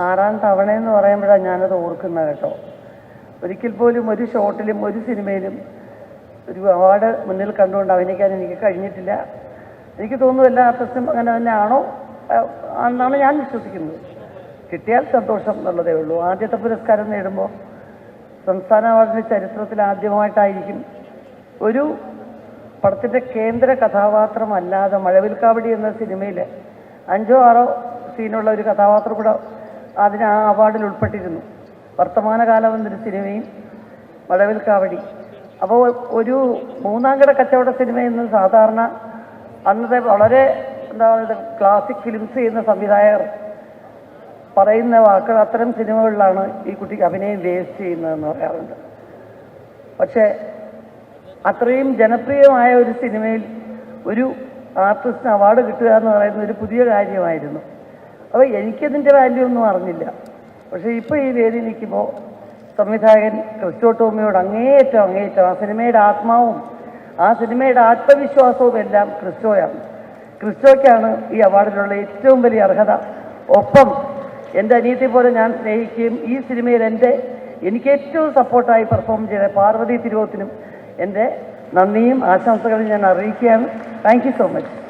6ാം തവണയെന്ന് പറയുമ്പോഴാണ് ഞാനത് ഓർക്കുന്നത് കേട്ടോ. ഒരിക്കൽ പോലും ഒരു ഷോട്ടിലും ഒരു സിനിമയിലും ഒരു അവാർഡ് മുന്നിൽ കണ്ടുകൊണ്ട് അഭിനയിക്കാൻ എനിക്ക് കഴിഞ്ഞിട്ടില്ല. എനിക്ക് തോന്നുന്നു എല്ലാ ആർട്ടിസ്റ്റും അങ്ങനെ തന്നെയാണോ എന്നാണ് ഞാൻ വിശ്വസിക്കുന്നത്. കിട്ടിയാൽ സന്തോഷം എന്നുള്ളതേ ഉള്ളൂ. ആദ്യത്തെ പുരസ്കാരം നേടുമ്പോൾ സംസ്ഥാന അവാർഡിൻ്റെ ചരിത്രത്തിൽ ആദ്യമായിട്ടായിരിക്കും ഒരു പടത്തിൻ്റെ കേന്ദ്ര കഥാപാത്രമല്ലാതെ മഴവിൽക്കാവടി എന്ന സിനിമയിൽ 5ഓ 6ഓ സീനുള്ള ഒരു കഥാപാത്രം കൂടെ അതിന് ആ അവാർഡിൽ ഉൾപ്പെട്ടിരുന്നു. വർത്തമാനകാലം എന്നൊരു സിനിമയും മഴവിൽക്കാവടി. അപ്പോൾ ഒരു മൂന്നാംകിട കച്ചവട സിനിമയെന്ന് സാധാരണ അന്നത്തെ വളരെ എന്താ പറയുക ക്ലാസിക് ഫിലിംസ് ചെയ്യുന്ന സംവിധായകർ പറയുന്ന വാക്കുകൾ അത്തരം സിനിമകളിലാണ് ഈ കുട്ടിക്ക് അഭിനയം വേസ്റ്റ് ചെയ്യുന്നതെന്ന് പറയാറുണ്ട്. പക്ഷേ അത്രയും ജനപ്രിയമായ ഒരു സിനിമയിൽ ഒരു ആർട്ടിസ്റ്റിന് അവാർഡ് കിട്ടുക എന്ന് പറയുന്ന ഒരു പുതിയ കാര്യമായിരുന്നു. അപ്പോൾ എനിക്കതിൻ്റെ വാല്യൂ ഒന്നും അറിഞ്ഞില്ല. പക്ഷേ ഇപ്പോൾ ഈ വേദി നിൽക്കുമ്പോൾ സംവിധായകൻ ക്രിസ്റ്റോ ടോമിയോട് അങ്ങേയറ്റം ആ സിനിമയുടെ ആത്മാവും ആ സിനിമയുടെ ആത്മവിശ്വാസവും എല്ലാം ക്രിസ്റ്റോയാണ്. ക്രിസ്റ്റോയ്ക്കാണ് ഈ അവാർഡിലുള്ള ഏറ്റവും വലിയ അർഹത. ഒപ്പം എൻ്റെ അനിയത്തെ പോലെ ഞാൻ സ്നേഹിക്കുകയും ഈ സിനിമയിൽ എനിക്ക് ഏറ്റവും സപ്പോർട്ടായി പെർഫോം ചെയ്ത പാർവതി തിരുവോത്തിനും എൻ്റെ നന്ദിയും ആശംസകളും ഞാൻ അറിയിക്കുകയാണ്. Thank you so much.